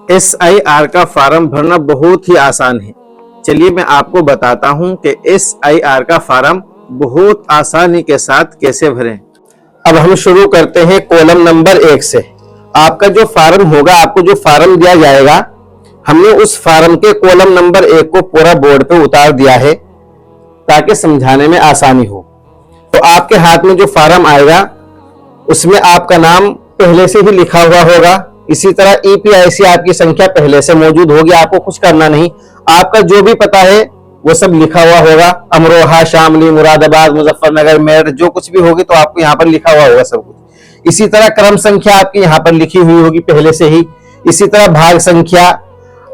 SIR का farm भरना बहुत ही आसान है। चलिए मैं आपको बताता हूं कि SIR का फार्म बहुत आसानी के साथ कैसे भरें। अब हम शुरू करते हैं कॉलम नंबर 1 से। आपका जो फार्म होगा, आपको जो फार्म दिया जाएगा, हमने उस फार्म के कॉलम नंबर 1 को पूरा बोर्ड पे उतार दिया है ताकि समझाने में आसानी हो। तो आपके हाथ में जो फार्म आएगा उसमें आपका नाम पहले से ही लिखा हुआ होगा। इसी तरह EPIC आपकी संख्या पहले से मौजूद होगी, आपको कुछ करना नहीं। आपका जो भी पता है वो सब लिखा हुआ होगा, अमरोहा, शामली, मुरादाबाद, मुजफ्फरनगर, मेरठ, जो कुछ भी होगी तो आपको यहाँ पर लिखा हुआ होगा सब कुछ। इसी तरह क्रम संख्या आपकी यहाँ पर लिखी हुई होगी पहले से ही। इसी तरह भाग संख्या,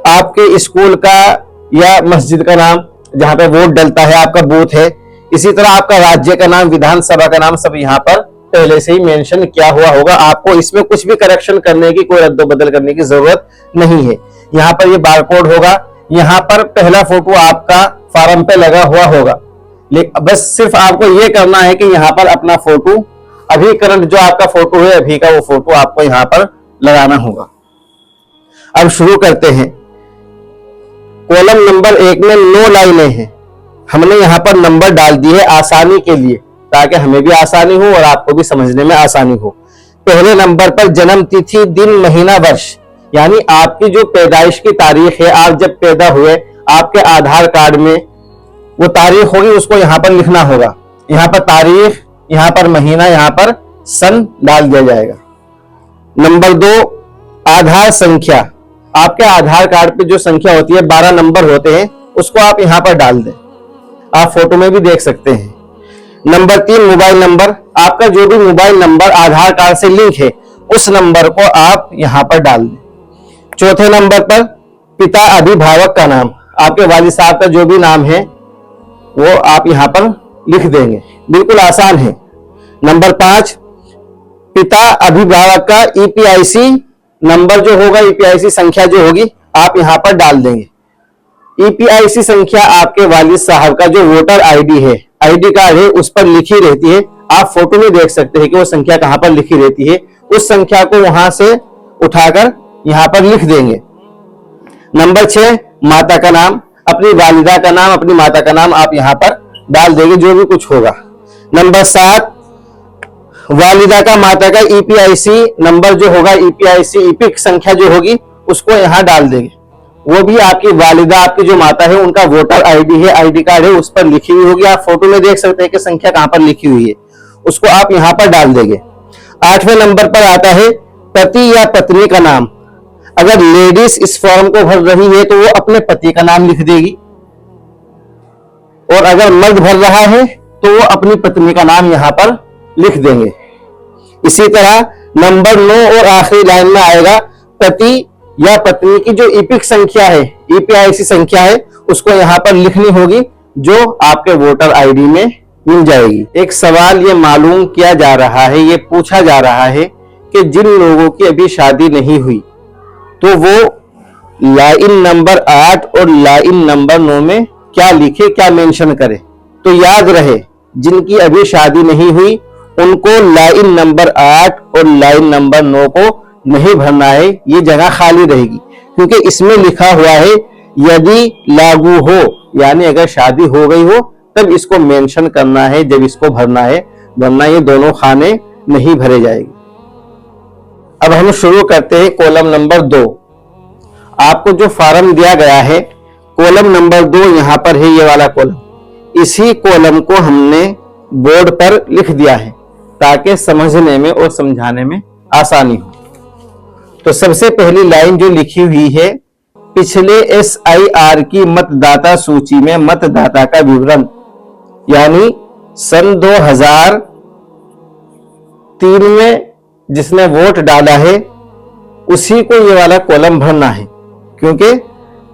आपके स्कूल का या मस्जिद का नाम, जहाँ पे वोट डलता है, आपका बूथ है। इसी तरह आपका राज्य का नाम, विधानसभा का नाम, सब यहाँ पर पहले से ही मेंशन किया हुआ होगा। आपको इसमें कुछ भी करेक्शन करने की, कोई रद्द बदल करने की जरूरत नहीं है। यहाँ पर ये बारकोड होगा, यहाँ पर पहला फोटो आपका फार्म पे लगा हुआ होगा। बस सिर्फ आपको ये करना है कि यहाँ पर अपना फोटो, अभी करंट जो आपका फोटो है अभी का, वो फोटो आपको यहाँ पर लगाना होगा। अब शुरू करते हैं। कॉलम नंबर 1 में 9 लाइनें हैं। हमने यहाँ पर नंबर डाल दिए है आसानी के लिए, ताकि हमें भी आसानी हो और आपको भी समझने में आसानी हो। पहले नंबर पर जन्म तिथि, दिन, महीना, वर्ष, यानी आपकी जो पैदाइश की तारीख है, आप जब पैदा हुए, आपके आधार कार्ड में वो तारीख होगी, उसको यहाँ पर लिखना होगा। यहाँ पर तारीख, यहाँ पर महीना, यहाँ पर सन डाल दिया जाएगा। नंबर 2, आधार संख्या। आपके आधार कार्ड पे जो संख्या होती है, 12 नंबर होते हैं, उसको आप यहाँ पर डाल दें। आप फोटो में भी देख सकते हैं। Number 3, mobile number. आपका जो भी मोबाइल नंबर आधार कार्ड से लिंक है, उस नंबर को आप यहाँ पर डाल दें। चौथे नंबर पर पिता अभिभावक का नाम, आपके वालिद साहब का जो भी नाम है वो आप यहाँ पर लिख देंगे। बिल्कुल आसान है। नंबर 5, पिता अभिभावक का EPIC नंबर जो होगा, EPIC संख्या जो होगी, आप यहाँ पर डाल देंगे। EPIC संख्या आपके वालिद साहब का जो वोटर ID है, ID कार्ड है, उस पर लिखी रहती है। आप फोटो में देख सकते हैं कि वो संख्या कहाँ पर लिखी रहती है। उस संख्या को वहां से उठाकर यहाँ पर लिख देंगे। नंबर 6, माता का नाम, अपनी वालिदा का नाम, अपनी माता का नाम आप यहाँ पर डाल देंगे, जो भी कुछ होगा। नंबर 7, वालिदा का, माता का EPIC नंबर जो होगा, EPIC EPIC संख्या जो होगी, उसको यहाँ डाल देंगे। वो भी आपकी वालिदा, आपकी जो माता है, उनका वोटर ID है, ID कार्ड है, उस पर लिखी हुई होगी। आप फोटो में देख सकते हैं कि संख्या कहाँ पर लिखी हुई है, उसको आप यहाँ पर डाल देंगे। 8वें नंबर पर आता है पति या पत्नी का नाम। अगर लेडीज इस फॉर्म को भर रही है तो वो अपने पति का नाम लिख देगी, और अगर मर्द भर रहा है तो वो अपनी पत्नी का नाम यहाँ पर लिख देंगे। इसी तरह नंबर 9 और आखिरी लाइन में आएगा पति या पत्नी की जो EPIC संख्या है, EPIC संख्या है, उसको यहाँ पर लिखनी होगी, जो आपके वोटर ID में मिल जाएगी। एक सवाल ये मालूम किया जा रहा है, ये पूछा जा रहा है कि जिन लोगों की अभी शादी नहीं हुई, तो वो लाइन नंबर 8 और लाइन नंबर 9 में क्या लिखे, क्या मेंशन करे। तो याद रहे, जिनकी अभी शादी नहीं हुई उनको लाइन नंबर 8 और लाइन नंबर 9 को नहीं भरना है, ये जगह खाली रहेगी, क्योंकि इसमें लिखा हुआ है यदि लागू हो, यानी अगर शादी हो गई हो तब इसको मेंशन करना है, जब इसको भरना है, वरना ये दोनों खाने नहीं भरे जाएंगे। अब हम शुरू करते हैं कॉलम नंबर 2। आपको जो फार्म दिया गया है, कॉलम नंबर 2 यहाँ पर है, ये वाला कॉलम। इसी कॉलम को हमने बोर्ड पर लिख दिया है ताकि समझने में और समझाने में आसानी हो। तो सबसे पहली लाइन जो लिखी हुई है, पिछले SIR की मतदाता सूची में मतदाता का विवरण, यानी सन 2003 में जिसने वोट डाला है उसी को ये वाला कॉलम भरना है, क्योंकि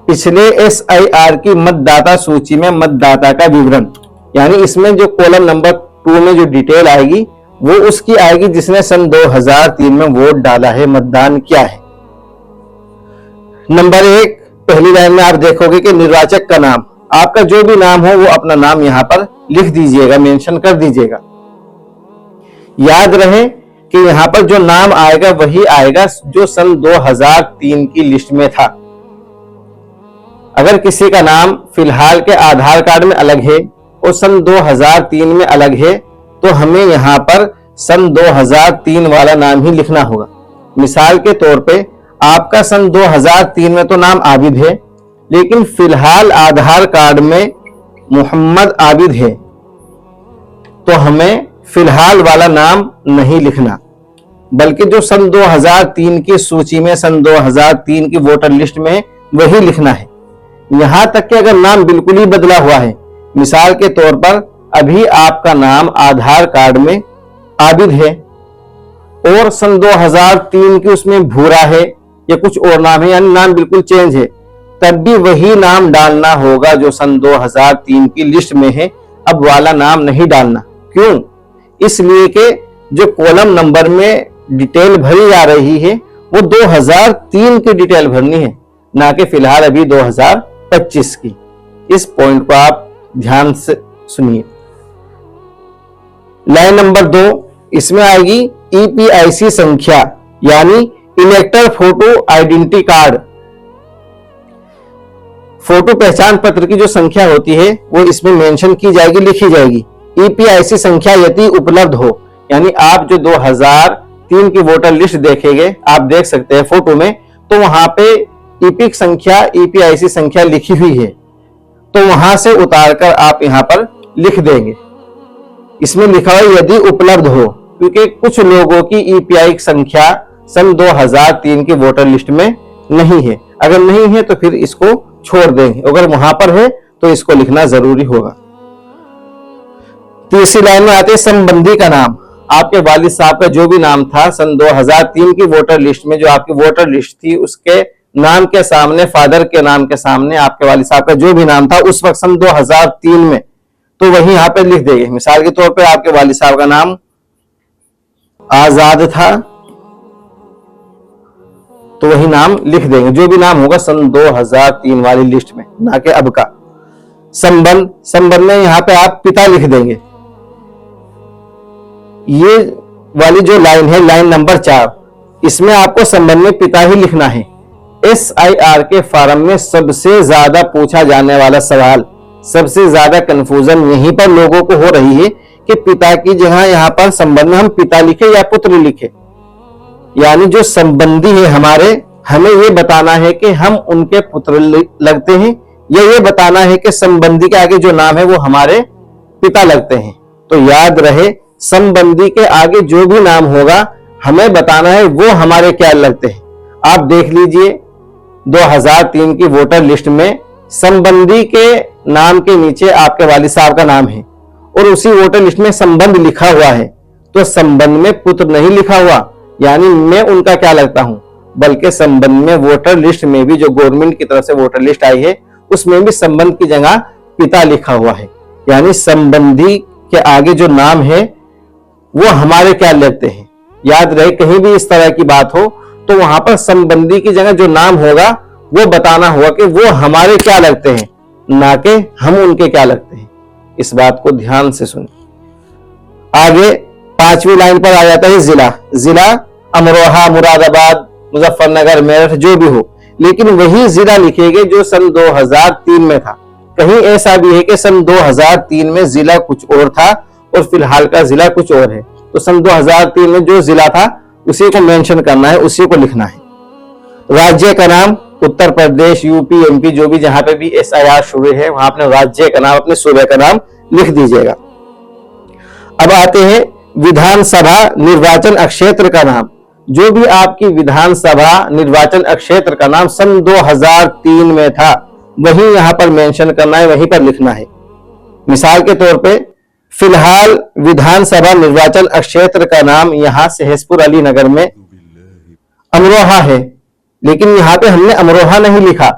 पिछले SIR की मतदाता सूची में मतदाता का विवरण, यानी इसमें जो कॉलम नंबर 2 में जो डिटेल आएगी वो उसकी आएगी जिसने सन 2003 में वोट डाला है, मतदान किया है। नंबर 1, पहली लाइन में आप देखोगे कि निर्वाचक का नाम, आपका जो भी नाम हो वो अपना नाम यहाँ पर लिख दीजिएगा, मेंशन कर दीजिएगा। याद रहे कि यहाँ पर जो नाम आएगा वही आएगा जो सन 2003 की लिस्ट में था। अगर किसी का नाम फिलहाल के आधार कार्ड में अलग है और सन 2003 में अलग है तो हमें यहाँ पर सन 2003 वाला नाम ही लिखना होगा। मिसाल के तौर पे आपका सन 2003 में तो नाम आबिद है, लेकिन फिलहाल आधार कार्ड में मोहम्मद आबिद है, तो हमें फिलहाल वाला नाम नहीं लिखना, बल्कि जो सन 2003 की सूची में, सन 2003 की वोटर लिस्ट में वही लिखना है। यहां तक कि अगर नाम बिल्कुल ही बदला हुआ है, मिसाल के तौर पर अभी आपका नाम आधार कार्ड में आबिद है और सन 2003 की उसमें भूरा है या कुछ और नाम है, यानी नाम बिल्कुल चेंज है, तब भी वही नाम डालना होगा जो सन 2003 की लिस्ट में है। अब वाला नाम नहीं डालना। क्यों? इसलिए कि जो कॉलम नंबर में डिटेल भरी जा रही है वो 2003 की डिटेल भरनी है, ना कि फिलहाल अभी 2025 की। इस पॉइंट को आप ध्यान से सुनिए। लाइन नंबर 2, इसमें आएगी ईपीआईसी संख्या, यानी इलेक्टर फोटो आइडेंटिटी कार्ड। फोटो पहचान पत्र की जो संख्या होती है वो इसमें मेंशन की जाएगी, लिखी जाएगी। ईपीआईसी संख्या यदि उपलब्ध हो, यानी आप जो 2003 की वोटर लिस्ट देखेंगे, आप देख सकते हैं फोटो में, तो वहां पे ईपिक संख्या, ईपीआईसी संख्या लिखी हुई है, तो वहां से उतारकर आप यहां पर लिख देंगे। इसमें लिखा हुआ यदि उपलब्ध हो, क्योंकि कुछ लोगों की ईपीआई संख्या सन 2003 की वोटर लिस्ट में नहीं है। अगर नहीं है तो फिर इसको छोड़ देंगे, अगर वहां पर है तो इसको लिखना जरूरी होगा। तीसरी लाइन में आते हैं संबंधी का नाम। आपके वालिद साहब का जो भी नाम था सन 2003 की वोटर लिस्ट में, जो आपकी वोटर लिस्ट थी उसके नाम के सामने, फादर के नाम के सामने आपके वालिद साहब का जो भी नाम था उस वक्त सन 2003 में, तो वही यहां पे लिख देंगे। मिसाल के तौर पे आपके वालिद साहब का नाम आजाद था तो वही नाम लिख देंगे, जो भी नाम होगा सन 2003 वाली लिस्ट में, ना कि अब का। संबंध में यहां पे आप पिता लिख देंगे। ये वाली जो लाइन है, लाइन नंबर 4, इसमें आपको संबंध में पिता ही लिखना है। SIR के फॉर्म में सबसे ज्यादा पूछा जाने वाला सवाल, सबसे ज्यादा कंफ्यूजन यहीं पर लोगों को हो रही है कि पिता की जगह यहां पर संबंध में हम पिता लिखे या पुत्र लिखे। यानी जो संबंधी है हमारे, हमें ये बताना है कि हम उनके पुत्र लगते हैं, या ये बताना है कि संबंधी के आगे जो नाम है वो हमारे पिता लगते हैं। तो याद रहे, संबंधी के आगे जो भी नाम होगा हमें बताना है वो हमारे क्या लगते हैं। आप देख लीजिए 2003 की वोटर लिस्ट में संबंधी के नाम के नीचे आपके वालिद साहब का नाम है और उसी वोटर लिस्ट में संबंध लिखा हुआ है, तो संबंध में पुत्र नहीं लिखा हुआ, यानी मैं उनका क्या लगता हूं, बल्कि संबंध में वोटर लिस्ट में भी जो गवर्नमेंट की तरफ से वोटर लिस्ट आई है उसमें भी संबंध की जगह पिता लिखा हुआ है। यानी संबंधी के आगे जो नाम है वो हमारे क्या लगते हैं। याद रहे, कहीं भी इस तरह की बात हो तो वहां पर संबंधी की जगह जो नाम होगा वो बताना होगा कि वो हमारे क्या लगते हैं, ना कि हम उनके क्या लगते हैं। इस बात को ध्यान से सुनिए। आगे 5वीं लाइन पर आ जाता है जिला। जिला अमरोहा, मुरादाबाद, मुजफ्फरनगर, मेरठ जो भी हो, लेकिन वही जिला लिखेंगे जो सन 2003 में था। कहीं ऐसा भी है कि सन 2003 में जिला कुछ और था और फिलहाल का जिला कुछ और है, तो सन 2003 में जो जिला था उसी को मेंशन करना है, उसी को लिखना है। राज्य का नाम उत्तर प्रदेश, यूपी, एमपी, जो भी जहां पे भी SIR शुरू है वहां अपने राज्य का नाम, अपने सूबे का नाम लिख दीजिएगा। अब आते हैं विधानसभा निर्वाचन क्षेत्र का नाम। जो भी आपकी विधानसभा निर्वाचन क्षेत्र का नाम सन 2003 में था वही यहां पर मेंशन करना है, वहीं पर लिखना है। मिसाल के तौर पे फिलहाल विधानसभा निर्वाचन क्षेत्र का नाम यहां सहसपुर अली नगर में अमरोहा है, लेकिन यहां पे हमने अमरोहा नहीं लिखा।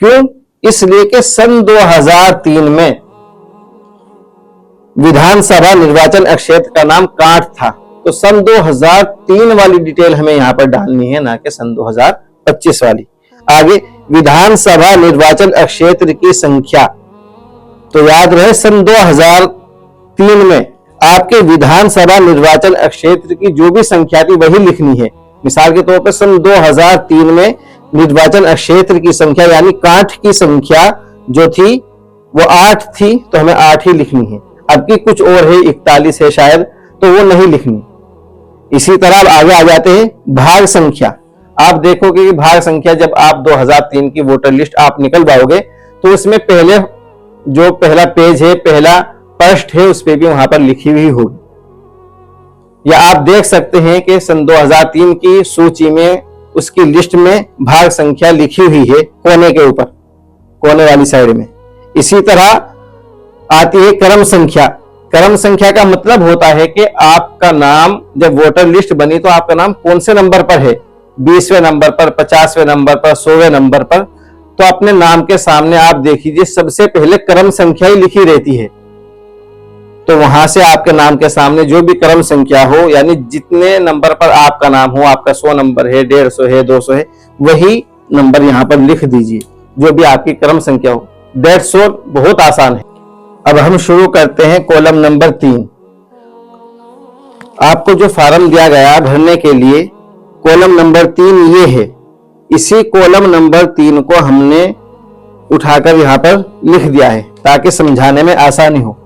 क्यों? इसलिए कि सन 2003 में विधानसभा निर्वाचन क्षेत्र का नाम कांठ था, तो सन 2003 वाली डिटेल हमें यहां पर डालनी है, ना कि सन 2025 वाली। आगे विधानसभा निर्वाचन क्षेत्र की संख्या, तो याद रहे सन 2003 में आपके विधानसभा निर्वाचन क्षेत्र की जो भी संख्या थी वही लिखनी है। मिसाल के तौर पर सन 2003 में निर्वाचन क्षेत्र की संख्या यानी काठ की संख्या जो थी वो 8 थी, तो हमें 8 ही लिखनी है। अब की कुछ और है, 41 है शायद, तो वो नहीं लिखनी। इसी तरह अब आगे आ जाते हैं भाग संख्या। आप देखोगे कि भाग संख्या जब आप 2003 की वोटर लिस्ट आप निकलवाओगे तो उसमें पहले जो पहला पेज है, पहला पृष्ठ है, उस पर भी वहां पर लिखी हुई होगी। या आप देख सकते हैं कि सन 2003 की सूची में उसकी लिस्ट में भाग संख्या लिखी हुई है कोने के ऊपर, कोने वाली साइड में। इसी तरह आती है क्रम संख्या। क्रम संख्या का मतलब होता है कि आपका नाम जब वोटर लिस्ट बनी तो आपका नाम कौन से नंबर पर है, 20वें नंबर पर, 50वें नंबर पर, 100वें नंबर पर। तो अपने नाम के सामने आप देखिए सबसे पहले क्रम संख्या ही लिखी रहती है। तो वहां से आपके नाम के सामने जो भी क्रम संख्या हो, यानी जितने नंबर पर आपका नाम हो, आपका 100 नंबर है, 150 है, 200 है, वही नंबर यहां पर लिख दीजिए जो भी आपकी क्रम संख्या हो। दैट्स ऑल, बहुत आसान है। अब हम शुरू करते हैं कॉलम नंबर 3। आपको जो फॉर्म दिया गया भरने के लिए कॉलम नंबर 3 ये है। इसी कॉलम नंबर 3 को हमने उठाकर यहां पर लिख दिया है ताकि समझाने में आसानी हो।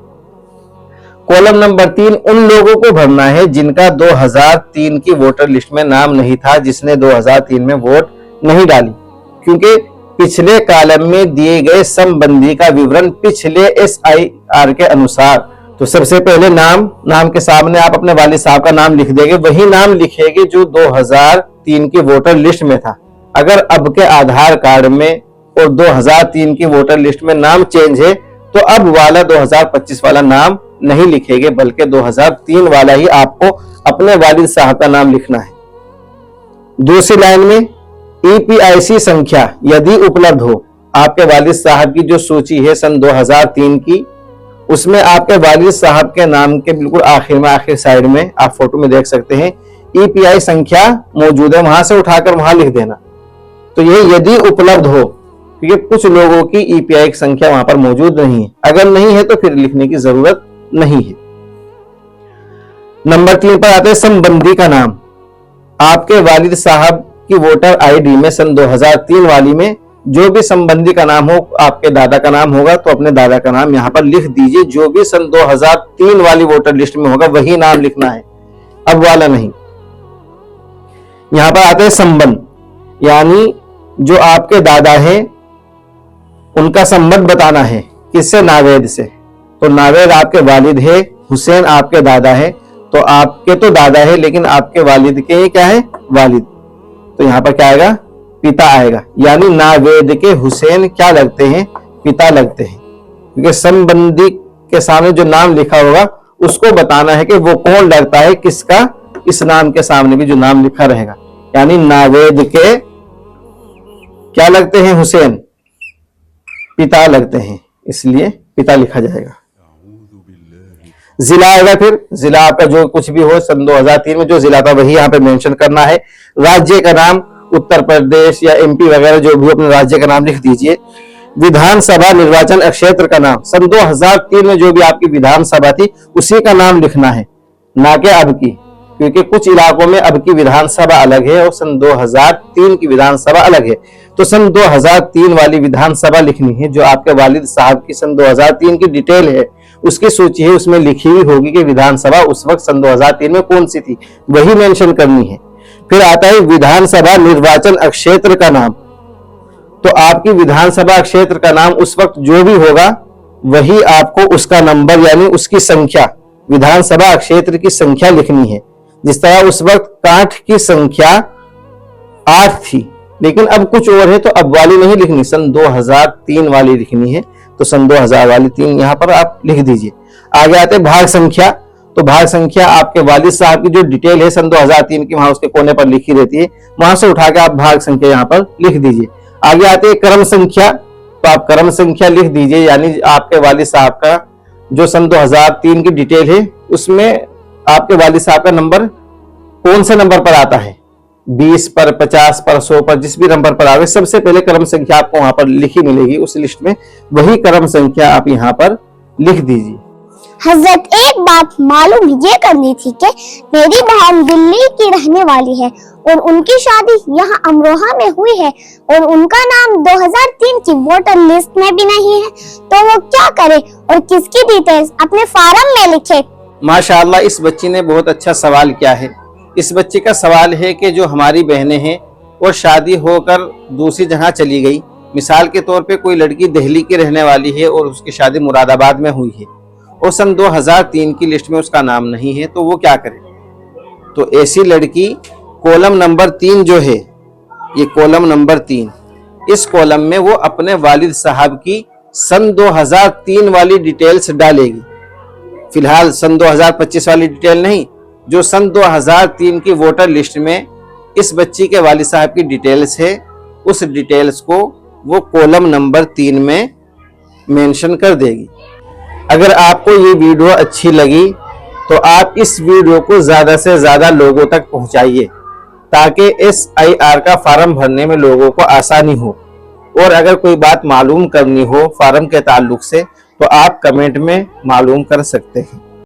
कॉलम नंबर 3 उन लोगों को भरना है जिनका 2003 की वोटर लिस्ट में नाम नहीं था, जिसने 2003 में वोट नहीं डाली, क्योंकि पिछले कॉलम में दिए गए संबंधी का विवरण पिछले SIR के अनुसार। तो सबसे पहले नाम के सामने आप अपने वालिद साहब का नाम लिख देंगे, वही नाम लिखेंगे जो 2003 की वोटर लिस्ट में था। अगर अब के आधार कार्ड में और 2003 की वोटर लिस्ट में नाम चेंज है तो अब वाला 2025 वाला नाम नहीं लिखेंगे, बल्कि 2003 वाला ही आपको अपने वालिद साहब का नाम लिखना है। दूसरी लाइन में EPIC संख्या यदि उपलब्ध हो, आपके वालिद साहब की जो सूची है सन 2003 की, उसमें आपके वालिद साहब के नाम के बिल्कुल आखिर में, आखिर साइड में आप फोटो में देख सकते हैं EPI संख्या मौजूद है, वहां से उठाकर वहां लिख देना। तो ये यदि उपलब्ध हो, क्योंकि कुछ लोगों की EPI की संख्या वहां पर मौजूद नहीं है। अगर नहीं है तो फिर लिखने की जरूरत नहीं है। नंबर 3 पर आते हैं संबंधी का नाम। आपके वालिद साहब की वोटर ID में सन 2003 वाली में जो भी संबंधी का नाम हो, आपके दादा का नाम होगा तो अपने दादा का नाम यहां पर लिख दीजिए। जो भी सन 2003 वाली वोटर लिस्ट में होगा वही नाम लिखना है, अब वाला नहीं। यहां पर आते हैं संबंध, यानी जो आपके दादा हैं उनका संबंध बताना है। किससे? नावेद से। तो नावेद आपके वालिद है, हुसैन आपके दादा है, तो आपके तो दादा है लेकिन आपके वालिद के क्या है? वालिद। तो यहां पर क्या आएगा? पिता आएगा। यानी नावेद के हुसैन क्या लगते हैं? पिता लगते हैं, क्योंकि संबंधी के सामने जो नाम लिखा होगा उसको बताना है कि वो कौन लगता है किसका। इस नाम के सामने भी जो नाम लिखा रहेगा, यानी नावेद के क्या लगते हैं? हुसैन, पिता लगते हैं, इसलिए पिता लिखा जाएगा। जिला आएगा, फिर जिला आपका जो कुछ भी हो सन 2003 में जो जिला था वही यहाँ पे मेंशन करना है। राज्य का नाम उत्तर प्रदेश या MP वगैरह जो भी अपने राज्य का नाम लिख दीजिए। विधानसभा निर्वाचन क्षेत्र का नाम सन 2003 में जो भी आपकी विधानसभा थी उसी का नाम लिखना है, ना कि अब की, क्योंकि कुछ इलाकों में अब की विधानसभा अलग है और सन 2003 की विधानसभा अलग है। तो सन 2003 वाली विधानसभा लिखनी है। जो आपके वालिद साहब की सन 2003 की डिटेल है, उसकी सूची है, उसमें लिखी हुई होगी कि विधानसभा उस वक्त सन 2003 में कौन सी थी, वही मेंशन करनी है। फिर आता है विधानसभा निर्वाचन क्षेत्र का नाम। तो आपकी विधानसभा क्षेत्र का नाम उस वक्त जो भी होगा वही आपको उसका नंबर यानी उसकी संख्या, विधानसभा क्षेत्र की संख्या लिखनी है। जिस तरह उस वक्त काठ की संख्या 8 थी, लेकिन अब कुछ और है, तो अब वाली नहीं लिखनी, सन 2003 वाली लिखनी है। तो सन 2000 वाली 3 यहां पर आप लिख दीजिए। आगे आते हैं भाग संख्या। तो भाग संख्या आपके वालिद साहब की जो डिटेल है सन 2003 की, वहां उसके कोने पर लिखी रहती है, वहां से उठा के आप भाग संख्या यहां पर लिख दीजिए। आगे आते हैं क्रम संख्या। तो आप क्रम संख्या लिख दीजिए, यानी आपके वालिद साहब का जो सन 2003 की डिटेल है उसमें आपके वालिद साहब का नंबर कौन से नंबर पर आता है, 20 पर, 50 पर, 100 पर, जिस भी नंबर पर आवे, सबसे पहले क्रम संख्या आपको वहां पर लिखी मिलेगी उस लिस्ट में, वही क्रम संख्या आप यहां पर लिख दीजिए। हजरत एक बात मालूम ये करनी थी कि मेरी बहन दिल्ली की रहने वाली है और उनकी शादी यहाँ अमरोहा में हुई है और उनका नाम 2003 की वोटर लिस्ट में भी नहीं है, तो वो क्या करे और किसकी डिटेल्स अपने फार्म में लिखे। माशाअल्लाह, इस बच्ची ने बहुत अच्छा सवाल किया है। इस बच्ची का सवाल है कि जो हमारी बहनें हैं और शादी होकर दूसरी जगह चली गई, मिसाल के तौर पे कोई लड़की दिल्ली की रहने वाली है और उसकी शादी मुरादाबाद में हुई है और सन 2003 की लिस्ट में उसका नाम नहीं है, तो वो क्या करे। तो ऐसी लड़की कॉलम नंबर 3 जो है, ये कॉलम नंबर 3, इस कॉलम में वो अपने वालिद साहब की सन 2003 वाली डिटेल्स डालेगी। फिलहाल सन 2025 वाली डिटेल नहीं, जो सन 2003 की वोटर लिस्ट में इस बच्ची के वालिद साहब की डिटेल्स है, उस डिटेल्स को वो कॉलम नंबर 3 में मेंशन कर देगी। अगर आपको ये वीडियो अच्छी लगी तो आप इस वीडियो को ज़्यादा से ज़्यादा लोगों तक पहुंचाइए ताकि SIR का फार्म भरने में लोगों को आसानी हो। और अगर कोई बात मालूम करनी हो फार्म के ताल्लुक से तो आप कमेंट में मालूम कर सकते हैं।